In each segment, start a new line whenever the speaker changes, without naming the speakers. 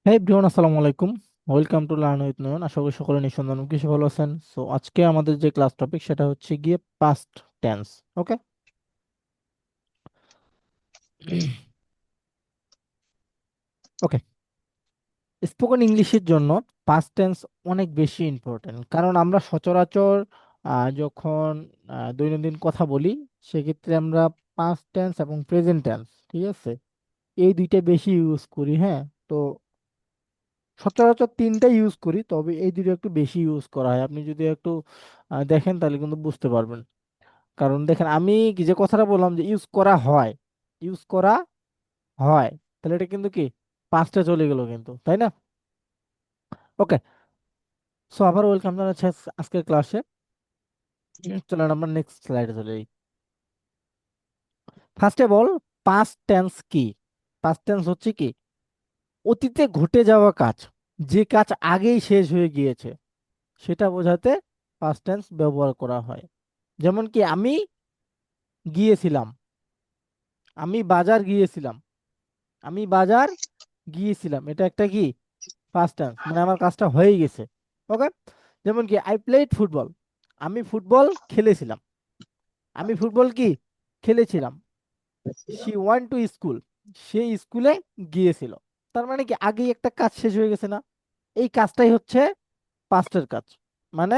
হ্যাঁ এভরিওয়ান, আসসালামু আলাইকুম। ওয়েলকাম টু লার্ন উইথ নয়ন। আশা করি সকলে নিঃসন্দেহে কিছু ভালো আছেন। সো আজকে আমাদের যে ক্লাস টপিক সেটা হচ্ছে গিয়ে পাস্ট টেন্স। ওকে। ওকে। স্পোকেন ইংলিশের জন্য পাস্ট টেন্স অনেক বেশি ইম্পর্টেন্ট, কারণ আমরা সচরাচর যখন দৈনন্দিন কথা বলি, সেক্ষেত্রে আমরা পাস্ট টেন্স এবং প্রেজেন্ট টেন্স, ঠিক আছে, এই দুইটা বেশি ইউজ করি। হ্যাঁ। তো সচরাচর তিনটা ইউজ করি, তবে এই দুটো একটু বেশি ইউজ করা হয়। আপনি যদি একটু দেখেন তাহলে কিন্তু বুঝতে পারবেন। কারণ দেখেন, আমি কি যে কথাটা বললাম যে ইউজ করা হয়, ইউজ করা হয়, তাহলে এটা কিন্তু কি পাঁচটা চলে গেল কিন্তু, তাই না? ওকে। সো আবার ওয়েলকাম জানাচ্ছি আজকের ক্লাসে। চলেন আমরা নেক্সট স্লাইডে চলে যাই। First of all, past tense কি? পাস্ট টেন্স হচ্ছে কি অতীতে ঘটে যাওয়া কাজ, যে কাজ আগেই শেষ হয়ে গিয়েছে, সেটা বোঝাতে পাস্ট টেন্স ব্যবহার করা হয়। যেমন কি আমি গিয়েছিলাম, আমি বাজার গিয়েছিলাম, আমি বাজার গিয়েছিলাম, এটা একটা কি পাস্ট টেন্স, মানে আমার কাজটা হয়ে গেছে। ওকে। যেমন কি আই প্লেড ফুটবল, আমি ফুটবল খেলেছিলাম, আমি ফুটবল কি খেলেছিলাম। শি ওয়ান্ট টু স্কুল, সে স্কুলে গিয়েছিল। তার মানে কি আগেই একটা কাজ শেষ হয়ে গেছে না? এই কাজটাই হচ্ছে পাস্টের কাজ। মানে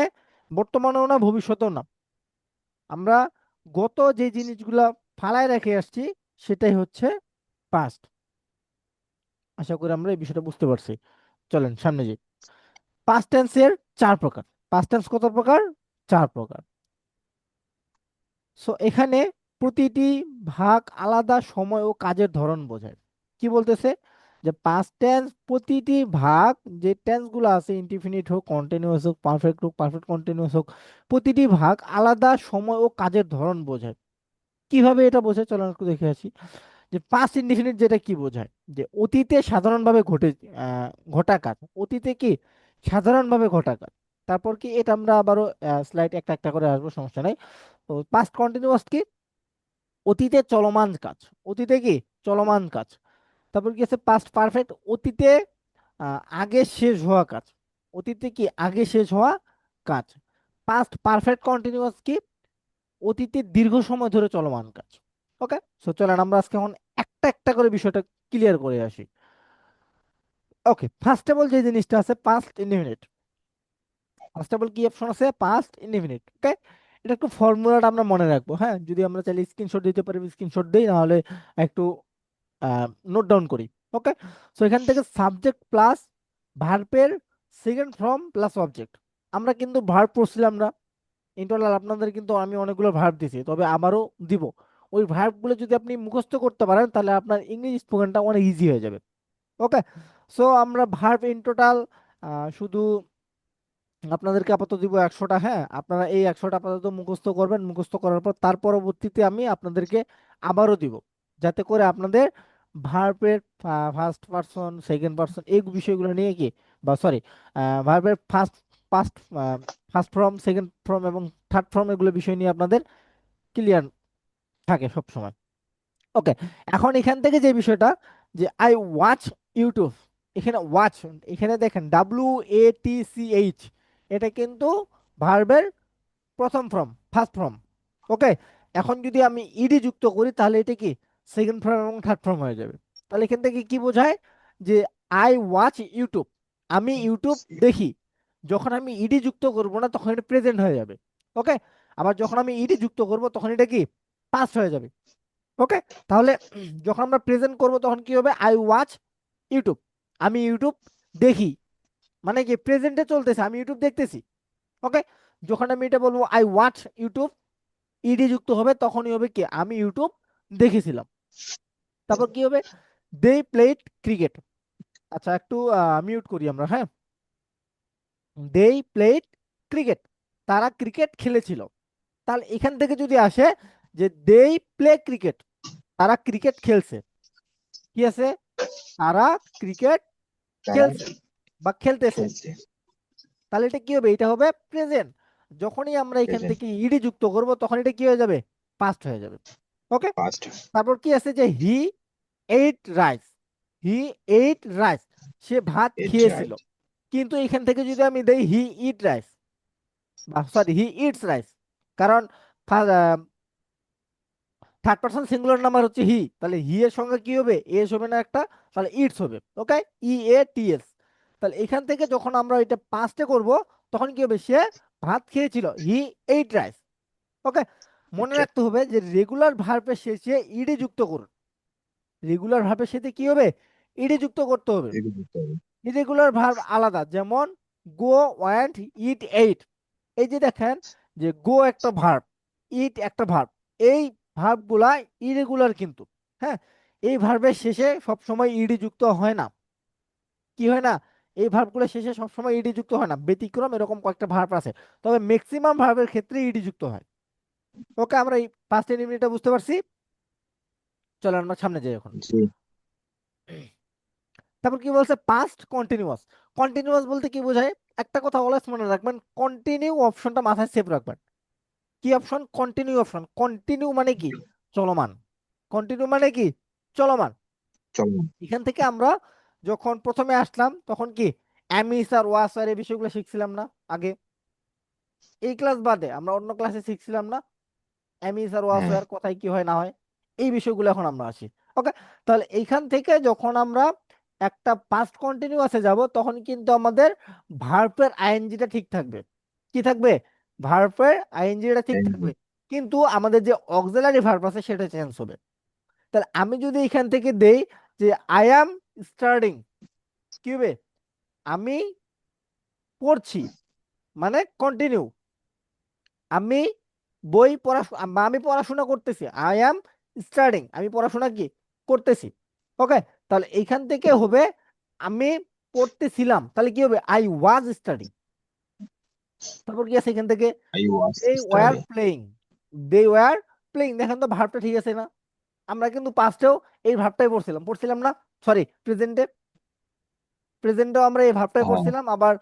বর্তমানেও না, ভবিষ্যতেও না, আমরা গত যে জিনিসগুলা ফালায় রেখে আসছি, সেটাই হচ্ছে পাস্ট। আশা করি আমরা এই বিষয়টা বুঝতে পারছি। চলেন সামনে যাই। পাস্ট টেন্সের চার প্রকার। পাস্ট টেন্স কত প্রকার? চার প্রকার। সো এখানে প্রতিটি ভাগ আলাদা সময় ও কাজের ধরন বোঝায়। কি বলতেছে? যে পাস্ট টেন্স প্রতিটি ভাগ, যে টেন্স গুলো আছে, ইনডিফিনিট হোক, কন্টিনিউয়াস হোক, পারফেক্ট হোক, পারফেক্ট কন্টিনিউয়াস হোক, প্রতিটি ভাগ আলাদা সময় ও কাজের ধরন বোঝায়। কিভাবে এটা বোঝায় চলো একটু দেখে আসি। যে পাস্ট ইনডিফিনিট যেটা কি বোঝায়, যে অতীতে সাধারণভাবে ঘটা কাজ, অতীতে কি সাধারণভাবে ঘটা কাজ। তারপর কি এটা আমরা আবারও স্লাইড একটা একটা করে আসবো, সমস্যা নাই। তো পাস্ট কন্টিনিউয়াস কি অতীতে চলমান কাজ, অতীতে কি চলমান কাজ। তারপর কি আছে পাস্ট পারফেক্ট, অতীতে আগে শেষ হওয়া কাজ, অতীতে কি আগে শেষ হওয়া কাজ। পাস্ট পারফেক্ট কন্টিনিউয়াস কি অতীতে দীর্ঘ সময় ধরে চলমান কাজ। ওকে। সো চলেন আমরা আজকে এখন একটা একটা করে বিষয়টা ক্লিয়ার করে আসি। ওকে, ফার্স্ট অফ অল যে জিনিসটা আছে past indefinite. First of all কি অপশন আছে? Past indefinite. ওকে। এটা একটু ফর্মুলাটা আমরা মনে রাখবো। হ্যাঁ, যদি আমরা চাইলে স্ক্রিনশট দিতে পারি, স্ক্রিনশট দিই, নাহলে একটু নোট ডাউন করি। ওকে। সো এখান থেকে সাবজেক্ট প্লাস ভার্বের সেকেন্ড ফর্ম প্লাস অবজেক্ট। আমরা কিন্তু ভার্ব পড়ছিলাম না ইন্টারনাল, আপনাদের কিন্তু আমি অনেকগুলো ভার্ব দিছি, তবে আবারও দিব। ওই ভার্বগুলো যদি আপনি মুখস্থ করতে পারেন, তাহলে আপনার ইংলিশ স্পোকেনটা অনেক ইজি হয়ে যাবে। ওকে। সো আমরা ভার্ব ইন টোটাল শুধু আপনাদেরকে আপাতত দিব 100টা। হ্যাঁ, আপনারা এই 100টা আপাতত মুখস্থ করবেন। মুখস্থ করার পর তার পরবর্তীতে আমি আপনাদেরকে আবারও দিব, যাতে করে আপনাদের ভার্বের ফার্স্ট পারসন সেকেন্ড পারসন এই বিষয়গুলো নিয়ে কি, বা সরি, ভার্বের first first first form second form এবং থার্ড ফর্ম, এগুলো বিষয় নিয়ে আপনাদের ক্লিয়ার থাকে সব সময়। ওকে। এখন এখান থেকে যে বিষয়টা, যে আই ওয়াচ ইউটিউব, এখানে ওয়াচ, এখানে দেখেন WATCH, এটা কিন্তু ভার্বের প্রথম ফর্ম, ফার্স্ট ফর্ম। ওকে। এখন যদি আমি ইডি যুক্ত করি, তাহলে এটা কি সেকেন্ড ফর্ম এবং থার্ড ফর্ম হয়ে যাবে। তাহলে এখান থেকে কি বোঝায়? যে আই ওয়াচ ইউটিউব, আমি ইউটিউব দেখি। যখন আমি ইডি যুক্ত করব না, তখন এটা প্রেজেন্ট হয়ে যাবে। ওকে। আবার যখন আমি ইডি যুক্ত করব, তখন এটা কি পাস্ট হয়ে যাবে। ওকে। তাহলে যখন আমরা প্রেজেন্ট করব, তখন কি হবে? আই ওয়াচ ইউটিউব, আমি ইউটিউব দেখি, মানে কি প্রেজেন্টে চলতেছে, আমি ইউটিউব দেখতেছি। ওকে। যখন আমি এটা বলবো আই ওয়াচ ইউটিউব, ইডি যুক্ত হবে, তখনই হবে কি আমি ইউটিউব দেখেছিলাম। তারপর কি হবে? They played cricket. আচ্ছা, একটু মিউট করি আমরা। হ্যাঁ, দে প্লেড ক্রিকেট, তারা ক্রিকেট খেলেছিল। তাহলে এখান থেকে যদি আসে যে দে প্লে ক্রিকেট, তারা ক্রিকেট খেলছে, কি আছে? তারা ক্রিকেট
তারা
খেলছে বা খেলতেছে।
খেলছে।
তাহলে এটা কি হবে? এটা হবে প্রেজেন্ট। যখনই আমরা এখান
প্রেজেন্ট
থেকে ইডি যুক্ত করব, তখন এটা কি হয়ে যাবে? পাস্ট হয়ে যাবে। ওকে।
পাস্ট।
তারপর কি আছে? যে হি এইট রাইস, হি এইট রাইস, সে ভাত
It
খেয়েছিল,
right.
কিন্তু এখান থেকে যদি আমি দেই হি ইট রাইস, বা সরি হি ইটস রাইস, কারণ থার্ড পার্সন সিঙ্গুলার নাম্বার হচ্ছে হি, তাহলে হি এর সঙ্গে কি হবে, এস হবে না একটা, তাহলে ইটস হবে। ওকে, EATS। তাহলে এখান থেকে যখন আমরা এটা পাস্টে করব, তখন কি হবে, সে ভাত খেয়েছিল, হি এইট রাইস। ওকে, মনে
It right.
রাখতে হবে যে রেগুলার ভার্বের শেষে ইডি যুক্ত করুন। রেগুলার ভার্বের সাথে কি হবে, ইডি যুক্ত করতে হবে।
এগুলো করতে হবে।
ইরেগুলার ভার্ব আলাদা, যেমন গো, ওয়ান্ট, ইট, এইট। এই যে দেখেন যে গো একটা ভার্ব, ইট একটা ভার্ব, এই ভার্বগুলা ইরেগুলার কিন্তু। হ্যাঁ, এই ভার্বের শেষে সবসময় ইডি যুক্ত হয় না। কি হয় না, এই ভার্বগুলো শেষে সবসময় ইডি যুক্ত হয় না, ব্যতিক্রম এরকম কয়েকটা ভার্ব আছে, তবে ম্যাক্সিমাম ভার্বের ক্ষেত্রে ইডি যুক্ত হয়। ওকে, আমরা এই পাঁচটা ইউনিটটা বুঝতে পারছি। চলো আমরা সামনে যাই এখন।
জি।
তারপর কি বলছে, পাস্ট কন্টিনিউয়াস। কন্টিনিউয়াস বলতে কি বোঝায়, একটা কথা অলওয়েজ মনে রাখবেন, কন্টিনিউ অপশনটা মাথায় সেভ রাখবেন। কি অপশন, কন্টিনিউ অপশন। কন্টিনিউ মানে কি, চলমান। কন্টিনিউ মানে কি, চলমান।
চলো।
এখান থেকে আমরা যখন প্রথমে আসলাম তখন কি অ্যামিস আর ওয়াস আর এই বিষয়গুলো শিখছিলাম না আগে? এই ক্লাস বাদে আমরা অন্য ক্লাসে শিখছিলাম না অ্যামিস আর ওয়াস
হ্যাঁ।
আর কোথায় কি হয় না হয়, এই বিষয়গুলো এখন আমরা আসি। ওকে, তাহলে এইখান থেকে যখন আমরা একটা পাস্ট কন্টিনিউয়াসে যাব, তখন কিন্তু আমাদের ভার্বের আইএনজিটা ঠিক থাকবে। কি থাকবে, ভার্বের আইএনজিটা ঠিক
and
থাকবে, কিন্তু আমাদের যে অক্সিলারি ভার্ব আছে সেটা চেঞ্জ হবে। তাহলে আমি যদি এখান থেকে দেই যে আই অ্যাম স্টার্টিং, কি হবে, আমি পড়ছি, মানে কন্টিনিউ। আমি বই পড়াশোনা, আমি পড়াশোনা করতেছি, আই অ্যাম স্টাডিং, আমি পড়াশোনা কি করতেছি। ওকে, তাহলে এইখান থেকে হবে আমি পড়তেছিলাম, তাহলে কি হবে, আই ওয়াজ স্টাডিং। তারপর কি আছে এখান থেকে,
I was
they were
studying.
Playing, they were playing, দেখেন তো ভার্বটা ঠিক আছে না? আমরা কিন্তু পাস্টেও এই ভার্বটাই পড়ছিলাম, পড়ছিলাম না? সরি, প্রেজেন্টে, প্রেজেন্টেও আমরা এই ভার্বটাই
হ্যাঁ।
পড়ছিলাম, আবার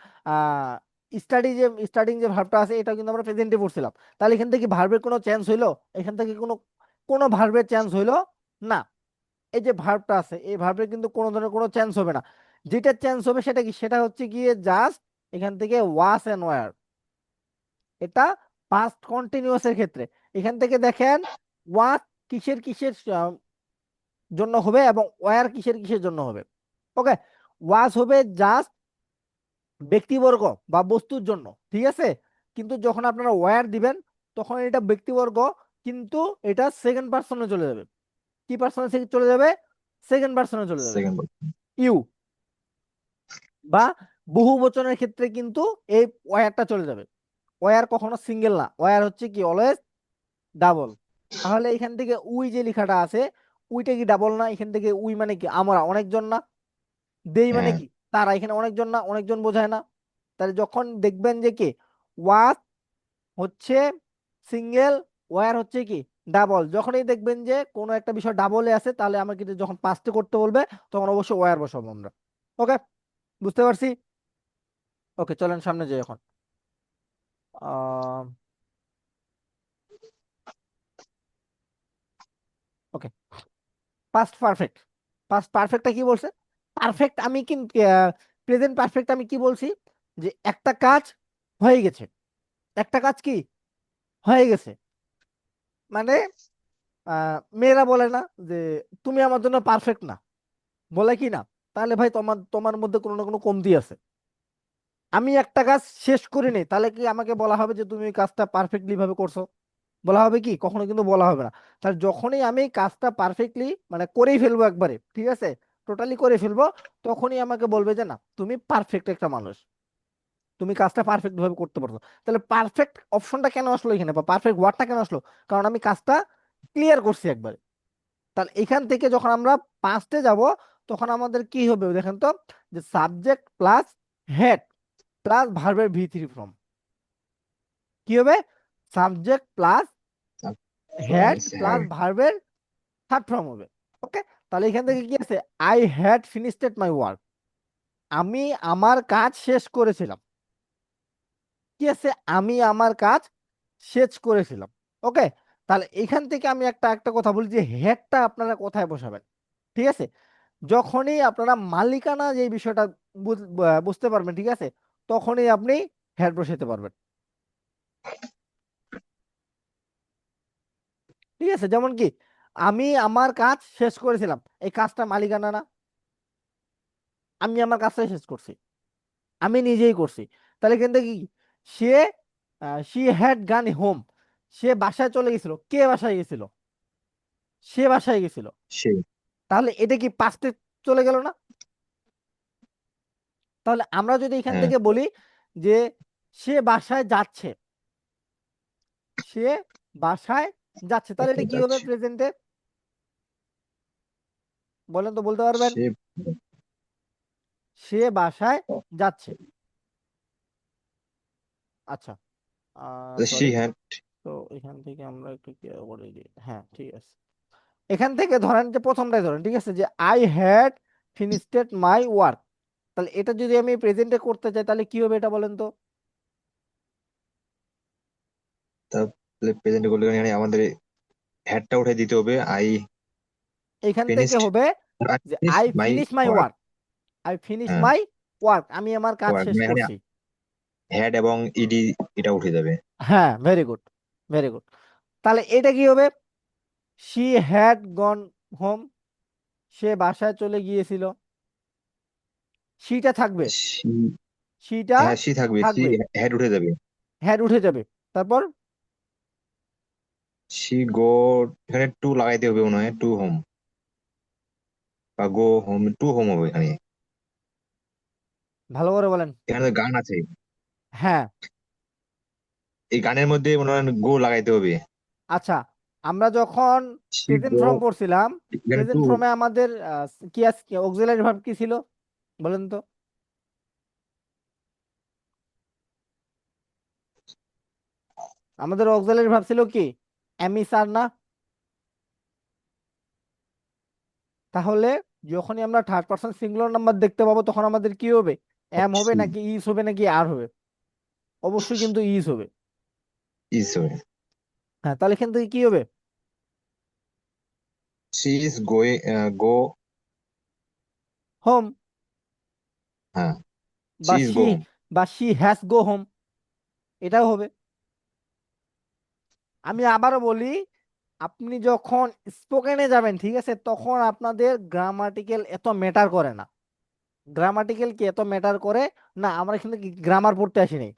স্টাডি যে স্টাডিং যে ভার্বটা আছে এটা কিন্তু আমরা প্রেজেন্টে পড়ছিলাম। তাহলে এখান থেকে ভার্বের কোনো চেঞ্জ হইলো? এখান থেকে কোনো কোনো ভার্বের চেঞ্জ হইলো না। এই যে ভার্বটা আছে এই ভার্বের কিন্তু কোনো ধরনের কোনো চেঞ্জ হবে না। যেটা চেঞ্জ হবে সেটা কি, সেটা হচ্ছে গিয়ে জাস্ট এখান থেকে ওয়াস এন্ড ওয়্যার। এটা পাস্ট কন্টিনিউয়াস এর ক্ষেত্রে। এখান থেকে দেখেন ওয়াস কিসের কিসের জন্য হবে এবং ওয়্যার কিসের কিসের জন্য হবে। ওকে, ওয়াস হবে জাস্ট ব্যক্তিবর্গ বা বস্তুর জন্য, ঠিক আছে? কিন্তু যখন আপনারা ওয়্যার দিবেন তখন এটা ব্যক্তিবর্গ, কিন্তু এটা সেকেন্ড পার্সনে চলে যাবে। কি পার্সনে চলে যাবে, সেকেন্ড পার্সনে চলে যাবে।
Second one.
ইউ, বা বহু বচনের ক্ষেত্রে কিন্তু এই ওয়্যারটা চলে যাবে। ওয়্যার কখনো সিঙ্গেল না, ওয়্যার হচ্ছে কি অলওয়েজ ডাবল। তাহলে এখান থেকে উই যে লেখাটা আছে, উইটা কি ডাবল না? এখান থেকে উই মানে কি, আমরা অনেকজন না? দেই মানে
হ্যাঁ।
কি, তারা, এখানে অনেকজন না, অনেকজন বোঝায় না? তাহলে যখন দেখবেন যে কি ওয়াজ হচ্ছে সিঙ্গেল, ওয়্যার হচ্ছে কি ডাবল, যখনই দেখবেন যে কোনো একটা বিষয় ডাবলে আছে, তাহলে আমাকে কিন্তু যখন পাস্টে করতে বলবে তখন অবশ্যই ওয়্যার বসাবো আমরা। ওকে, বুঝতে পারছি। ওকে, চলেন সামনে যাই এখন। ওকে, পাস্ট পারফেক্ট। পাস্ট পারফেক্টটা কি বলছে, পারফেক্ট আমি কিন্তু প্রেজেন্ট পারফেক্ট আমি কি বলছি, যে একটা কাজ হয়ে গেছে, একটা কাজ কি হয়ে গেছে, মানে মেয়েরা বলে না যে তুমি আমার জন্য পারফেক্ট না, বলে কি না? তাহলে ভাই তোমার তোমার মধ্যে কোনো না কোনো কমতি আছে। আমি একটা কাজ শেষ করিনি, তাহলে কি আমাকে বলা হবে যে তুমি কাজটা পারফেক্টলি ভাবে করছো? বলা হবে কি? কখনো কিন্তু বলা হবে না। তাহলে যখনই আমি কাজটা পারফেক্টলি মানে করেই ফেলবো একবারে, ঠিক আছে, টোটালি করে ফেলবো, তখনই আমাকে বলবে যে না তুমি পারফেক্ট একটা মানুষ, তুমি কাজটা পারফেক্ট ভাবে করতে পারছো। তাহলে পারফেক্ট অপশনটা কেন আসলো এখানে, বা পারফেক্ট ওয়ার্ডটা কেন আসলো? কারণ আমি কাজটা ক্লিয়ার করছি একবারে। তাহলে এখান থেকে যখন আমরা পাস্টে যাব, তখন আমাদের কি হবে দেখেন তো, যে সাবজেক্ট প্লাস হেড প্লাস ভার্বের ভি3 ফর্ম। কি হবে, subject plus had
Plus
plus
had.
ভার্বের থার্ড ফর্ম হবে। ওকে, তাহলে এখান থেকে কি আছে, I had finished my work, আমি আমার কাজ শেষ করেছিলাম। কি আছে, আমি আমার কাজ শেষ করেছিলাম। ওকে, তাহলে এখান থেকে আমি একটা একটা কথা বলি যে হেডটা আপনারা কোথায় বসাবেন, ঠিক আছে? যখনই আপনারা মালিকানা যে বিষয়টা বুঝতে পারবেন, ঠিক আছে, তখনই আপনি হ্যাড বসাতে পারবেন। ঠিক আছে, যেমন কি আমি আমার কাজ শেষ করেছিলাম, এই কাজটা মালিকানা না, আমি আমার কাজটা শেষ করছি, আমি নিজেই করছি। তাহলে কিন্তু কি, সে শি হ্যাড গান হোম, সে বাসায় চলে গেছিল, কে বাসায় গেছিল? সে বাসায় গেছিল।
সে।
তাহলে এটা কি পাস্টে চলে গেল না? তাহলে আমরা যদি এখান
হ্যাঁ,
থেকে বলি যে সে বাসায় যাচ্ছে, সে বাসায় যাচ্ছে, তাহলে
আচ্ছা,
এটা কি হবে
যাচ্ছে।
প্রেজেন্টে? বলেন তো, বলতে পারবেন?
সে।
সে বাসায় যাচ্ছে। আচ্ছা,
সি
সরি,
হ্যাড।
তো এখান থেকে আমরা একটু কি করে দিই, হ্যাঁ ঠিক আছে। এখান থেকে ধরেন যে প্রথমটাই ধরেন, ঠিক আছে, যে I had finished my work, তাহলে এটা যদি আমি প্রেজেন্টে করতে চাই তাহলে কি হবে এটা বলেন তো?
তাহলে প্রেজেন্ট করলে এখানে আমাদের হ্যাডটা উঠে দিতে হবে। আই
এখান থেকে
ফিনিশড।
হবে যে I
my
finish my
work.
Work, I finish
হ্যাঁ,
মাই ওয়ার্ক, আমি আমার কাজ
ওয়ার্ক
শেষ
মানে এখানে
করছি।
হ্যাড এবং ইডি এটা উঠে যাবে।
হ্যাঁ, ভেরি গুড, ভেরি গুড। তাহলে এটা কি হবে? শি হ্যাড গন হোম, সে বাসায় চলে গিয়েছিল, সিটা থাকবে,
সি।
সিটা
হ্যাঁ, সি থাকবে, সি
থাকবে,
হ্যাড উঠে যাবে।
হ্যাড উঠে যাবে, তারপর
সি গো, এখানে টু লাগাইতে হবে মনে হয়, টু হোম বা গো হোম, টু হোম হবে এখানে।
ভালো করে বলেন।
এখানে তো গান আছে,
হ্যাঁ,
এই গানের মধ্যে মনে হয় গো লাগাইতে হবে।
আচ্ছা, আমরা যখন
সি
প্রেজেন্ট
গো,
ফর্ম পড়ছিলাম,
এখানে টু।
প্রেজেন্ট ফর্মে আমাদের কি আছে, অক্সিলারি ভার্ব কি ছিল বলেন তো? আমাদের অক্সিলারি ভার্ব ছিল কি, এমিস আর না? তাহলে যখনই আমরা থার্ড পারসন সিঙ্গুলার নাম্বার দেখতে পাবো তখন আমাদের কি হবে? এম হবে
সি
নাকি ইস হবে নাকি আর হবে? অবশ্যই কিন্তু ইস হবে।
ইজ হবে।
হ্যাঁ, তাহলে এখান থেকে কি হবে?
She is going, go.
Home,
হ্যাঁ, সি
বা
ইজ
শি,
গো হোম।
বা শি হ্যাজ গো হোম, এটাও হবে। আমি আবারও বলি, আপনি যখন স্পোকেনে যাবেন, ঠিক আছে, তখন আপনাদের গ্রামাটিক্যাল এত ম্যাটার করে না। গ্রামাটিক্যাল কি এত ম্যাটার করে না? আমরা এখান থেকে গ্রামার পড়তে আসিনি,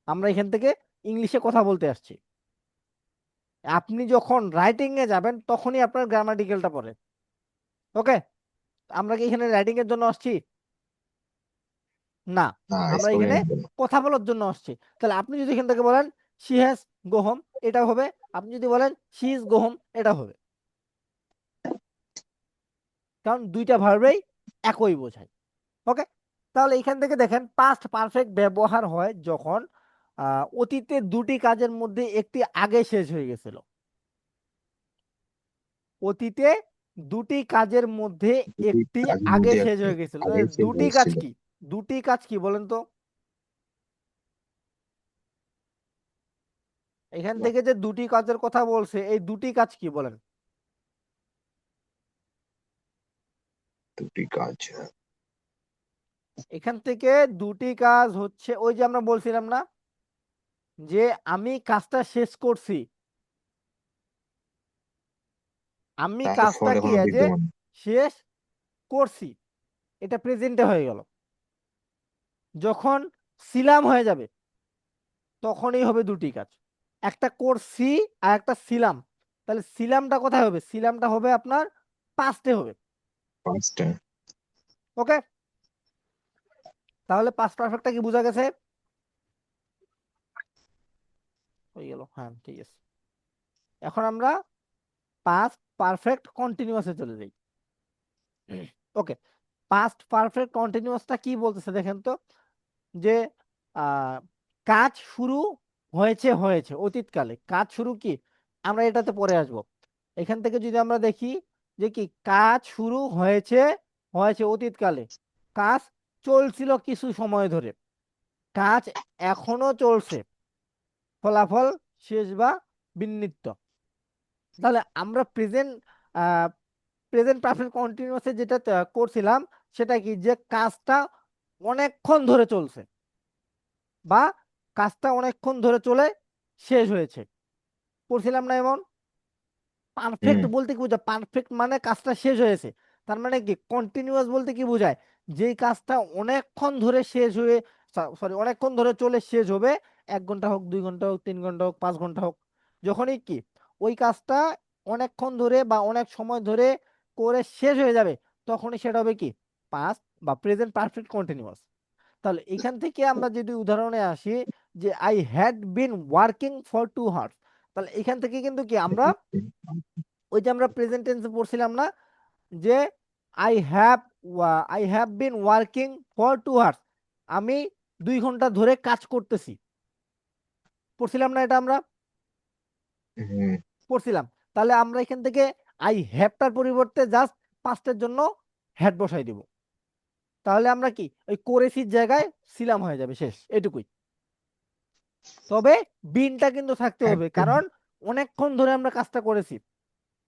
আমরা এখান থেকে ইংলিশে কথা বলতে আসছি। আপনি যখন রাইটিং এ যাবেন তখনই আপনার গ্রামাটিক্যালটা পড়ে। ওকে, আমরা কি এখানে রাইটিং এর জন্য আসছি? না,
না,
আমরা
স্পোকেন
এখানে
জন্য।
কথা বলার জন্য আসছি। তাহলে আপনি যদি এখান থেকে বলেন শি হ্যাজ গো হোম, এটা হবে। আপনি যদি বলেন শি ইজ গো হোম, এটা হবে। কারণ দুইটা ভার্বেই একই বোঝায়। ওকে, তাহলে এখান থেকে দেখেন পাস্ট পারফেক্ট ব্যবহার হয় যখন অতীতে দুটি কাজের মধ্যে একটি আগে শেষ হয়ে গেছিল। অতীতে দুটি কাজের মধ্যে
যদি
একটি
কাজের
আগে
মধ্যে
শেষ
আছে,
হয়ে গেছিল।
আগে সে
দুটি কাজ
হয়েছিল।
কি? দুটি কাজ কি বলেন তো? এখান থেকে যে দুটি কাজের কথা বলছে, এই দুটি কাজ কি বলেন?
দুটি কাজ।
এখান থেকে দুটি কাজ হচ্ছে ওই যে আমরা বলছিলাম না, যে আমি কাজটা শেষ করছি, আমি
তার
কাজটা
ফল
কি
এখনো
যে
বিদ্যমান।
শেষ করছি, এটা প্রেজেন্টে হয়ে গেল। যখন ছিলাম হয়ে যাবে তখনই হবে দুটি কাজ, একটা করছি আর একটা ছিলাম। তাহলে ছিলামটা কোথায় হবে? ছিলামটা হবে আপনার পাস্টে হবে।
পাঁচটা।
ওকে, তাহলে পাস্ট পারফেক্টটা কি বোঝা গেছে? হয়ে গেল, হ্যাঁ ঠিক আছে। এখন আমরা পাস্ট পারফেক্ট কন্টিনিউয়াসে চলে যাই। ওকে, পাস্ট পারফেক্ট কন্টিনিউয়াসটা কি বলতেছে দেখেন তো, যে আহ, কাজ শুরু হয়েছে, হয়েছে অতীতকালে, কাজ শুরু কি, আমরা এটাতে পরে আসব। এখান থেকে যদি আমরা দেখি যে কি কাজ শুরু হয়েছে, হয়েছে অতীতকালে, কাজ চলছিল কিছু সময় ধরে, কাজ এখনো চলছে, ফলাফল শেষ বা বিন্নিত। তাহলে আমরা প্রেজেন্ট প্রেজেন্ট পারফেক্ট কন্টিনিউয়াসে যেটা করছিলাম সেটা কি, যে কাজটা অনেকক্ষণ ধরে চলছে বা কাজটা অনেকক্ষণ ধরে চলে শেষ হয়েছে, করছিলাম না এমন? পারফেক্ট
হুম।
বলতে কি বোঝায়? পারফেক্ট মানে কাজটা শেষ হয়েছে। তার মানে কি কন্টিনিউয়াস বলতে কি বোঝায়? যেই কাজটা অনেকক্ষণ ধরে শেষ হয়ে, সরি, অনেকক্ষণ ধরে চলে শেষ হবে, 1 ঘন্টা হোক, 2 ঘন্টা হোক, 3 ঘন্টা হোক, 5 ঘন্টা হোক, যখনই কি ওই কাজটা অনেকক্ষণ ধরে বা অনেক সময় ধরে করে শেষ হয়ে যাবে, তখনই সেটা হবে কি পাস্ট বা প্রেজেন্ট পারফেক্ট কন্টিনিউয়াস। তাহলে এখান থেকে আমরা যদি উদাহরণে আসি, যে I had been working for 2 hours, তাহলে এখান থেকে কিন্তু কি আমরা ওই যে আমরা প্রেজেন্ট টেন্সে পড়ছিলাম না, যে I have I have been working for 2 hours, আমি 2 ঘন্টা ধরে কাজ করতেছি, পড়ছিলাম না এটা আমরা?
হুম।
পড়ছিলাম। তাহলে আমরা এখান থেকে আই হ্যাভটার পরিবর্তে জাস্ট পাস্টের জন্য হ্যাড বসাই দিব, তাহলে আমরা কি ওই করেছির জায়গায় ছিলাম হয়ে যাবে, শেষ, এটুকুই। তবে বিনটা কিন্তু থাকতে হবে,
একটা
কারণ অনেকক্ষণ ধরে আমরা কাজটা করেছি।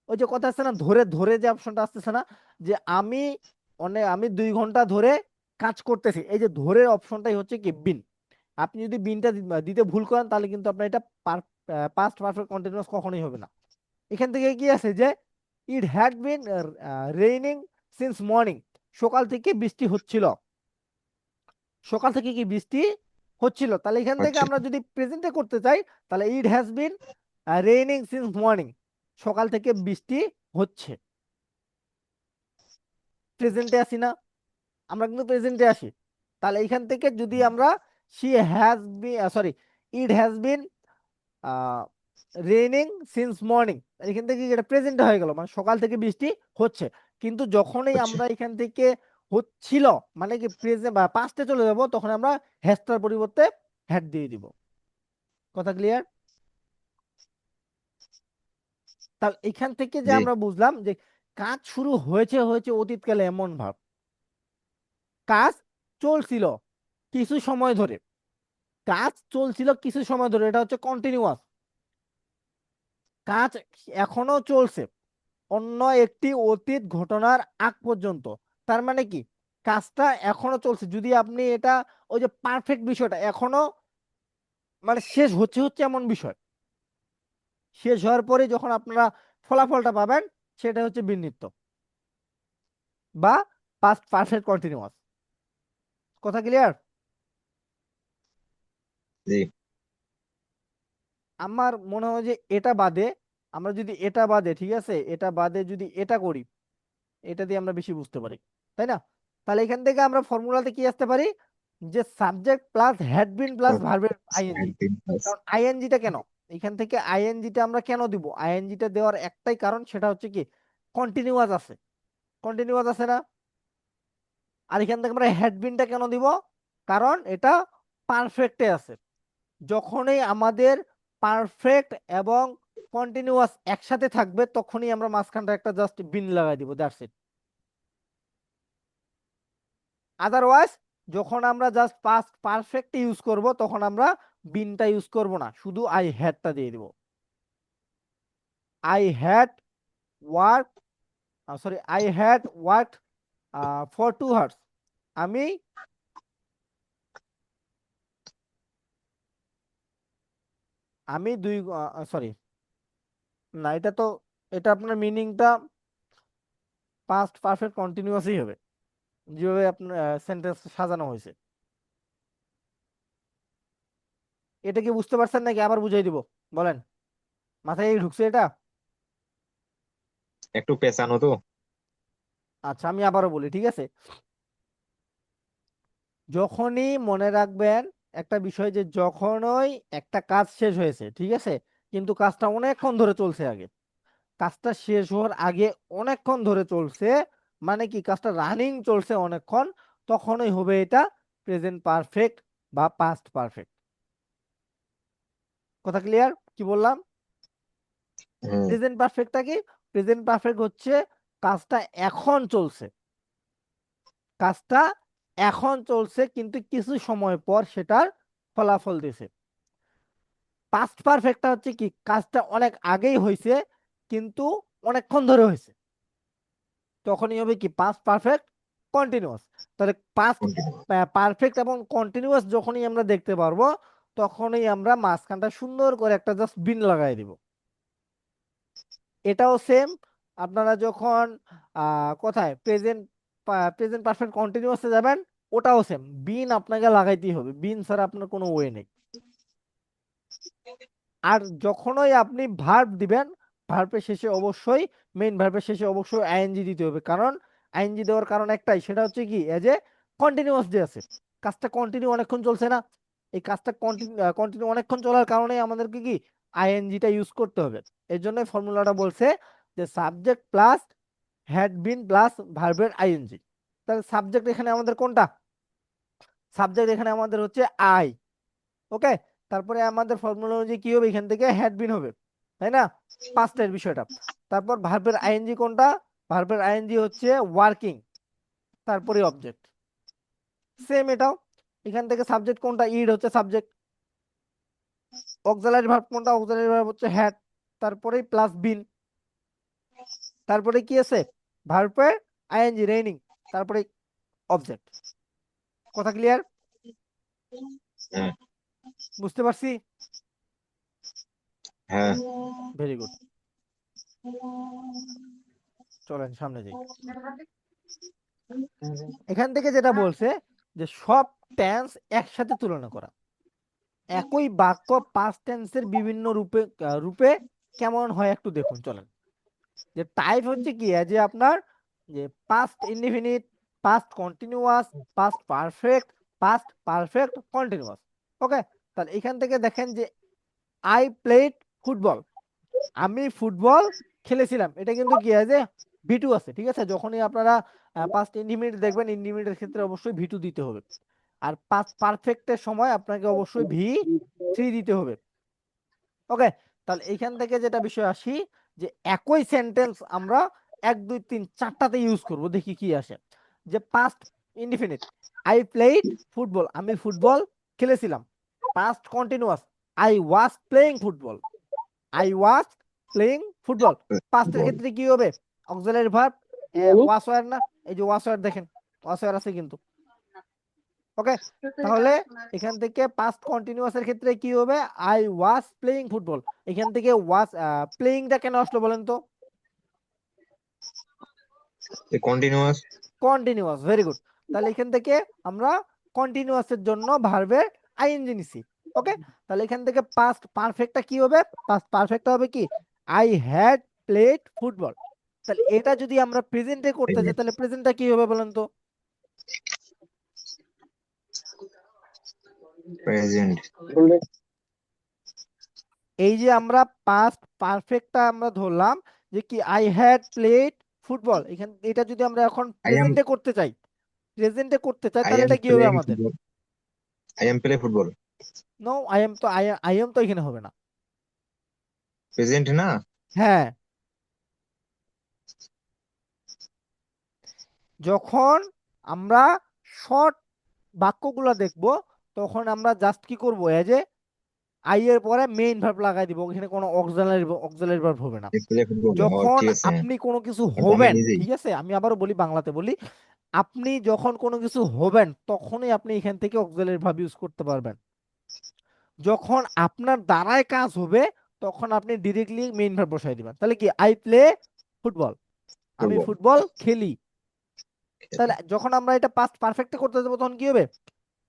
ওই যে কথা আছে না, ধরে ধরে যে অপশনটা আসতেছে না, যে আমি 2 ঘন্টা ধরে কাজ করতেছি, এই যে ধরে অপশনটাই হচ্ছে কি বিন। আপনি যদি বিনটা দিতে ভুল করেন, তাহলে কিন্তু আপনার এটা পাস্ট পারফেক্ট কন্টিনিউয়াস কখনোই হবে না। এখান থেকে কি আছে, যে it had been raining since morning, সকাল থেকে বৃষ্টি হচ্ছিল, সকাল থেকে কি বৃষ্টি হচ্ছিল। তাহলে এখান থেকে
হচ্ছে।
আমরা যদি প্রেজেন্টে করতে চাই, তাহলে it has been raining since morning, সকাল থেকে বৃষ্টি হচ্ছে। প্রেজেন্টে আসি না, আমরা কিন্তু প্রেজেন্টে আসি। তাহলে এখান থেকে যদি আমরা she has been, sorry, it has been raining since morning, এখান থেকে এটা প্রেজেন্টে হয়ে গেল, মানে সকাল থেকে বৃষ্টি হচ্ছে। কিন্তু যখনই
হচ্ছে।
আমরা এখান থেকে হচ্ছিল, মানে কি প্রেজেন্ট বা পাস্টে চলে যাব, তখন আমরা হ্যাজটার পরিবর্তে হ্যাড দিয়ে দিব। কথা ক্লিয়ার? তাহলে এখান থেকে যে
জি।
আমরা বুঝলাম যে কাজ শুরু হয়েছে হয়েছে অতীতকালে এমন ভাব, কাজ চলছিল কিছু সময় ধরে, কাজ চলছিল কিছু সময় ধরে, এটা হচ্ছে কন্টিনিউয়াস। কাজ এখনো চলছে অন্য একটি অতীত ঘটনার আগ পর্যন্ত, তার মানে কি কাজটা এখনো চলছে। যদি আপনি এটা, ওই যে পারফেক্ট বিষয়টা এখনো মানে শেষ হচ্ছে হচ্ছে এমন বিষয়, শেষ হওয়ার পরে যখন আপনারা ফলাফলটা পাবেন, সেটা হচ্ছে বিন্নিত্ব বা পাস্ট পারফেক্ট কন্টিনিউয়াস। কথা ক্লিয়ার?
জি।
আমার মনে হয় যে এটা বাদে, আমরা যদি এটা বাদে, ঠিক আছে, এটা বাদে যদি এটা করি, এটা দিয়ে আমরা বেশি বুঝতে পারি, তাই না? তাহলে এখান থেকে আমরা ফর্মুলাতে কি আসতে পারি, যে subject plus had been plus ভার্বের আইএনজি।
একদিন প্লাস।
কারণ আইএনজিটা কেন, এখান থেকে আইএনজিটা আমরা কেন দিব? আইএনজিটা দেওয়ার একটাই কারণ, সেটা হচ্ছে কি কন্টিনিউয়াস আছে, কন্টিনিউয়াস আছে না? আর এখান থেকে আমরা হ্যাড বিনটা কেন দিব? কারণ এটা পারফেক্টে আছে। যখনই আমাদের পারফেক্ট এবং কন্টিনিউয়াস একসাথে থাকবে, তখনই আমরা মাঝখানটা একটা জাস্ট বিন লাগাই দিব, দ্যাটস ইট। আদারওয়াইজ যখন আমরা জাস্ট পাস্ট পারফেক্ট ইউজ করব, তখন আমরা বিনটা ইউজ করব না, শুধু আই হ্যাডটা দিয়ে দিব। I had work, sorry, I had work for 2 hours, আমি আমি সরি, না, এটা তো, এটা আপনার মিনিংটা পাস্ট পারফেক্ট কন্টিনিউয়াসই হবে, যেভাবে আপনার সেন্টেন্স সাজানো হয়েছে। এটা কি বুঝতে পারছেন নাকি আবার বুঝাই দিব? বলেন, মাথায় এই ঢুকছে এটা?
একটু পেঁচানো তো।
আচ্ছা, আমি আবারও বলি, ঠিক আছে। যখনই মনে রাখবেন একটা বিষয়, যে যখনই একটা কাজ শেষ হয়েছে, ঠিক আছে, কিন্তু কাজটা অনেকক্ষণ ধরে চলছে আগে, কাজটা শেষ হওয়ার আগে অনেকক্ষণ ধরে চলছে, মানে কি কাজটা রানিং চলছে অনেকক্ষণ, তখনই হবে এটা প্রেজেন্ট পারফেক্ট বা পাস্ট পারফেক্ট। কথা ক্লিয়ার কি বললাম?
হুম।
প্রেজেন্ট পারফেক্টটা কি? প্রেজেন্ট পারফেক্ট হচ্ছে কাজটা এখন চলছে, কাজটা এখন চলছে কিন্তু কিছু সময় পর সেটার ফলাফল দিছে। পাস্ট পারফেক্টটা হচ্ছে কি কাজটা অনেক আগেই হয়েছে, কিন্তু অনেকক্ষণ ধরে হয়েছে। তখনই হবে কি পাস্ট পারফেক্ট কন্টিনিউয়াস। তাহলে পাস্ট পারফেক্ট এবং কন্টিনিউয়াস যখনই আমরা দেখতে পারবো, তখনই আমরা মাঝখানটা সুন্দর করে একটা জাস্ট বিন লাগাই দিব। এটাও সেম, আপনারা যখন কোথায় প্রেজেন্ট প্রেজেন্ট পারফেক্ট কন্টিনিউয়াসে যাবেন, ওটাও সেম, বিন আপনাকে লাগাইতেই হবে, বিন ছাড়া আপনার কোনো ওয়ে নেই। আর যখনই আপনি ভার্ব দিবেন, ভার্বের শেষে অবশ্যই, মেইন ভার্বের শেষে অবশ্যই আইএনজি দিতে হবে। কারণ আইএনজি দেওয়ার কারণ একটাই, সেটা হচ্ছে কি এজ এ কন্টিনিউয়াস যে আছে, কাজটা কন্টিনিউ অনেকক্ষণ চলছে না, এই কাজটা কন্টিনিউ অনেকক্ষণ চলার কারণে আমাদেরকে কি আইএনজিটা ইউজ করতে হবে। এর জন্য ফর্মুলাটা বলছে যে subject plus had been plus ভার্বের আইএনজি। তাহলে সাবজেক্ট এখানে আমাদের কোনটা? সাবজেক্ট এখানে আমাদের হচ্ছে আই। ওকে, তারপরে আমাদের ফর্মুলা অনুযায়ী কি হবে, এখান থেকে হ্যাড বিন হবে, তাই না, পাস্টের বিষয়টা। তারপর ভার্বের আইএনজি কোনটা? ভার্বের আইএনজি হচ্ছে ওয়ার্কিং, তারপরে অবজেক্ট। সেম এটাও, এখান থেকে সাবজেক্ট কোনটা? ইড হচ্ছে সাবজেক্ট। অক্সিলারি ভার্ব কোনটা? অক্সিলারি ভার্ব হচ্ছে হ্যাড, তারপরে প্লাস বিন, তারপরে কি আছে ভার্বের আইএনজি রেইনিং, তারপরে অবজেক্ট। কথা ক্লিয়ার?
হ্যাঁ।
বুঝতে পারছি?
হ্যাঁ।
ভেরি গুড, চলেন সামনে যাই। এখান থেকে যেটা বলছে যে সব টেন্স একসাথে তুলনা করা, একই বাক্য পাস্ট টেন্সের বিভিন্ন রূপে রূপে কেমন হয় একটু দেখুন চলেন। যে টাইপ হচ্ছে কি যে আপনার যে past indefinite, past continuous, past perfect, past perfect continuous. ওকে, তাহলে এখান থেকে দেখেন যে আই প্লেড ফুটবল, আমি ফুটবল খেলেছিলাম, এটা কিন্তু কি আছে ভিটু আছে, ঠিক আছে। যখনই আপনারা পাস্ট ইন্ডিমিনিট দেখবেন, ইন্ডিমিনিটের ক্ষেত্রে অবশ্যই ভিটু দিতে হবে। আর পাস্ট পারফেক্টের সময় আপনাকে অবশ্যই ভি3 দিতে হবে। ওকে, তাহলে এইখান থেকে যেটা বিষয় আসি, যে একই সেন্টেন্স আমরা 1 2 3 4টাতে ইউজ করব, দেখি কি আসে। যে past indefinite, I played football, আমি ফুটবল খেলেছিলাম। Past continuous, I was playing football, I was playing football. পাস্টের
বল।
ক্ষেত্রে কি হবে? অক্সিলারি ভার্ব ওয়াজ ওয়্যার, না এই যে ওয়াজ ওয়্যার দেখেন, ওয়াজ ওয়্যার আছে কিন্তু। ওকে, তাহলে এখান থেকে পাস্ট কন্টিনিউয়াস এর ক্ষেত্রে কি হবে? I was playing football. এখান থেকে ওয়াজ প্লেইংটা কেন আসলো বলেন তো?
কন্টিনিউয়াস।
Continuous, very good. তাহলে এখান থেকে আমরা কন্টিনিউয়াস এর জন্য ভার্বের আইএনজি নিছি। ওকে, তাহলে এখান থেকে পাস্ট পারফেক্টটা কি হবে? পাস্ট পারফেক্টটা হবে কি আই হ্যাড প্লেড ফুটবল। তাহলে এটা যদি আমরা প্রেজেন্টে করতে চাই, তাহলে প্রেজেন্টটা কি হবে বলেন তো?
প্রেজেন্ট।
এই যে আমরা পাস্ট পারফেক্টটা আমরা ধরলাম যে কি আই হ্যাড প্লেড ফুটবল, এখান এটা যদি আমরা এখন
আই এম
প্রেজেন্টে করতে চাই, প্রেজেন্টে করতে চাই,
আই
তাহলে
এম
এটা কি হবে
প্লেইং
আমাদের?
Football. I am play football.
No, I am তো এখানে হবে না।
প্রেজেন্ট না।
হ্যাঁ, যখন আমরা শর্ট বাক্যগুলো দেখব, তখন আমরা জাস্ট কি করব, এজ এ আই এর পরে মেইন ভার্ব লাগাই দিব, এখানে কোনো অক্সিলারি ভার্ব হবে না।
প্লে ফুটবল, ও
যখন
ঠিক আছে।
আপনি কোনো কিছু
তাহলে তো আমি
হবেন,
নিজেই।
ঠিক আছে, আমি আবারও বলি, বাংলাতে বলি, আপনি যখন কোনো কিছু হবেন তখনই আপনি এখান থেকে অক্সিলারি ভার্ব ইউজ করতে পারবেন। যখন আপনার দ্বারায় কাজ হবে, তখন আপনি ডিরেক্টলি মেইন ভার্ব বসাই দিবেন। তাহলে কি আই প্লে ফুটবল, আমি
ফুটবল।
ফুটবল খেলি। তাহলে যখন আমরা এটা পাস্ট পারফেক্টে করতে যাবো, তখন কি হবে?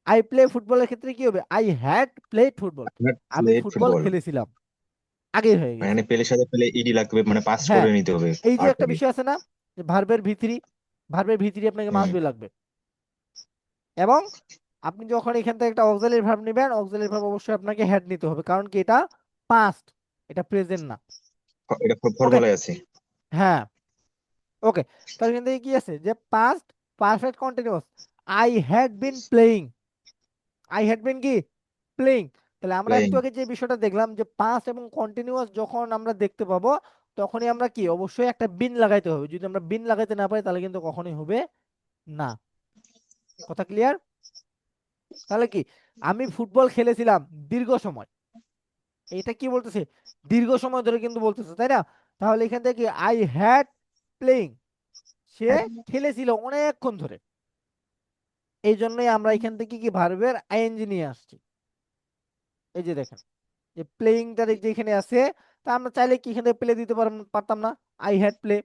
আই প্লে ফুটবলের ক্ষেত্রে কি হবে? আই হ্যাড প্লেড ফুটবল, আমি
প্লেড
ফুটবল
ফুটবল।
খেলেছিলাম, আগেই হয়ে গেছে।
মানে পেলের সাথে পেলে ইডি লাগবে, মানে পাস
হ্যাঁ,
করে নিতে হবে
এই যে একটা
আরটাকে।
বিষয় আছে না, যে ভার্বের ভি3 আপনাকে
হুম।
মাসবি লাগবে। এবং আপনি যখন এখান থেকে একটা অক্সিলারি ভার্ব নেবেন, অক্সিলারি ভার্ব অবশ্যই আপনাকে হ্যাড নিতে হবে, কারণ কি এটা পাস্ট, এটা প্রেজেন্ট না।
এটা
ওকে,
ফর্মুলায় আছে।
হ্যাঁ, ওকে, তাহলে এখান থেকে কি আছে যে past perfect continuous, I had been playing, I had বিন কি প্লেইং। তাহলে আমরা
প্লেইং।
একটু আগে যে বিষয়টা দেখলাম, যে পাস্ট এবং কন্টিনিউয়াস যখন আমরা দেখতে পাবো, তখনই আমরা কি অবশ্যই একটা বিন লাগাইতে হবে। যদি আমরা বিন লাগাইতে না পারি, তাহলে কিন্তু কখনোই হবে না। কথা ক্লিয়ার? তাহলে কি আমি ফুটবল খেলেছিলাম দীর্ঘ সময়, এটা কি বলতেছে? দীর্ঘ সময় ধরে কিন্তু বলতেছে, তাই না? তাহলে এখান থেকে আই হ্যাড প্লেইং, সে খেলেছিল অনেকক্ষণ ধরে। এই জন্যই আমরা এখান থেকে কি ভার্বের আইএনজি নিয়ে আসছি। এই যে দেখেন, যে প্লেইংটা যেখানে আছে, তা আমরা চাইলে কি এখানে প্লে দিতে পারতাম না? I had play,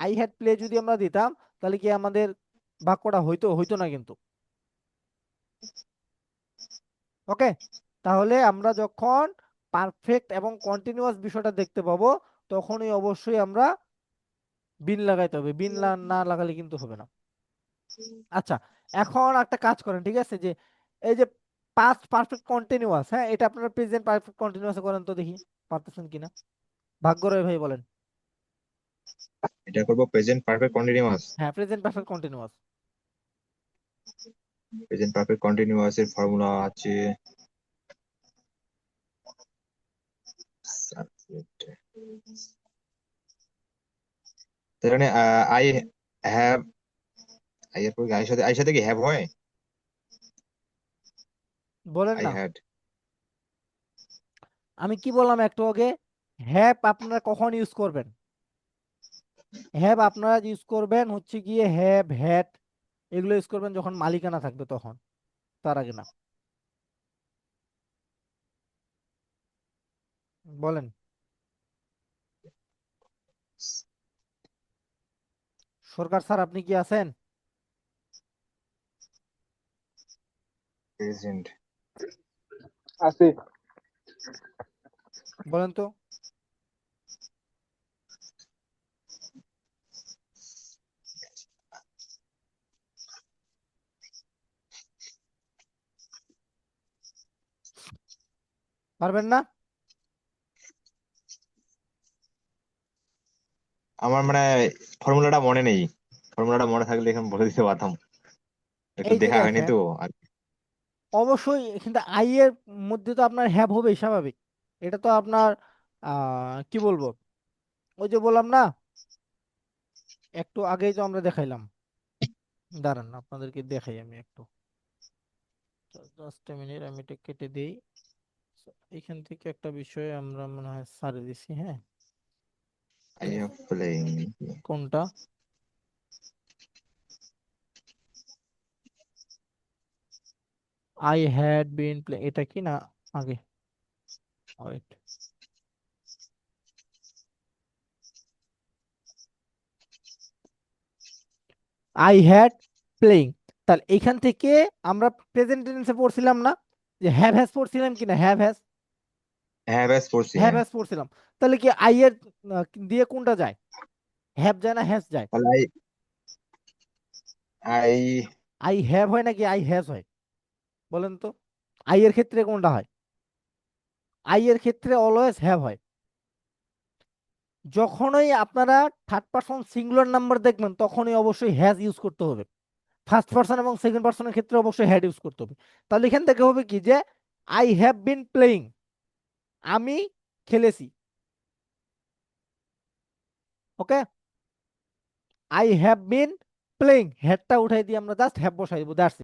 I had play যদি আমরা দিতাম, তাহলে কি আমাদের বাক্যটা হইতো? হইতো না কিন্তু। ওকে, তাহলে আমরা যখন পারফেক্ট এবং কন্টিনিউয়াস বিষয়টা দেখতে পাবো, তখনই অবশ্যই আমরা বিন লাগাইতে হবে। বিন না লাগালে কিন্তু হবে না। আচ্ছা, এখন একটা কাজ করেন, ঠিক আছে, যে এই যে পাস্ট পারফেক্ট কন্টিনিউয়াস, হ্যাঁ, এটা আপনারা প্রেজেন্ট পারফেক্ট কন্টিনিউয়াস করেন তো দেখি, পারতেছেন কিনা। ভাগ্যরয় ভাই বলেন।
এটা করবো প্রেজেন্ট পারফেক্ট কন্টিনিউয়াস।
হ্যাঁ, present perfect continuous.
Present perfect continuous এর ফর্মুলা আছে তার মানে আই হ্যাভ, আই এর পরে আই সাথে কি হ্যাভ হয়?
বলেন
আই
না।
হ্যাড।
আমি কি বললাম একটু আগে? হ্যাভ আপনারা কখন ইউজ করবেন? হ্যাভ আপনারা ইউজ করবেন হচ্ছে গিয়ে হ্যাভ, হ্যাড, এগুলো ইউজ করবেন যখন মালিকানা থাকবে তখন, তার আগে না। বলেন সরকার স্যার, আপনি কি আছেন?
প্রেজেন্ট
আছে।
বলেন তো। পারবেন না?
আমার মানে ফর্মুলাটা মনে নেই। ফর্মুলাটা মনে থাকলে এখানে বলে দিতে পারতাম, একটু
এই যে
দেখা হয়নি
দেখেন,
তো আর।
অবশ্যই কিন্তু আই এর মধ্যে তো আপনার হ্যাভ হবে স্বাভাবিক। এটা তো আপনার কি বলবো, ওই যে বললাম না, একটু আগেই তো আমরা দেখাইলাম। দাঁড়ান আপনাদেরকে দেখাই আমি একটু, জাস্ট মিনিট, আমি এটা কেটে দিই। So, এখান থেকে একটা বিষয় আমরা মনে হয় সারে দিছি, হ্যাঁ।
আই
এই
হ্যাভ প্লেইং।
কোনটা? আই হ্যাড বিন প্লে, এটা কি না আগে? Wait, I had playing. তাহলে এখান থেকে আমরা প্রেজেন্ট টেন্সে পড়ছিলাম না, যে হ্যাভ হ্যাজ পড়ছিলাম কিনা? হ্যাভ হ্যাজ,
হ্যাভ এস পড়ছি,
হ্যাভ
হ্যাঁ।
হ্যাজ পড়ছিলাম। তাহলে কি আই এর দিয়ে কোনটা যায়? হ্যাভ যায় না হ্যাজ যায়?
তাহলে আই আই
আই হ্যাভ হয় নাকি আই হ্যাজ হয়? বলেন তো, আই এর ক্ষেত্রে কোনটা হয়? আই এর ক্ষেত্রে অলওয়েজ হ্যাভ হয়। যখনই আপনারা থার্ড পারসন সিঙ্গুলার নাম্বার দেখবেন, তখনই অবশ্যই হ্যাজ ইউজ করতে হবে। ফার্স্ট পারসন এবং সেকেন্ড পারসনের ক্ষেত্রে অবশ্যই হ্যাড ইউজ করতে হবে। তাহলে এখান থেকে হবে কি, যে আই হ্যাভ বিন প্লেইং, আমি খেলেছি। ওকে, আই হ্যাভ বিন প্লেইং, হ্যাডটা উঠাই দিয়ে আমরা জাস্ট হ্যাভ বসাই দিব, দ্যাটস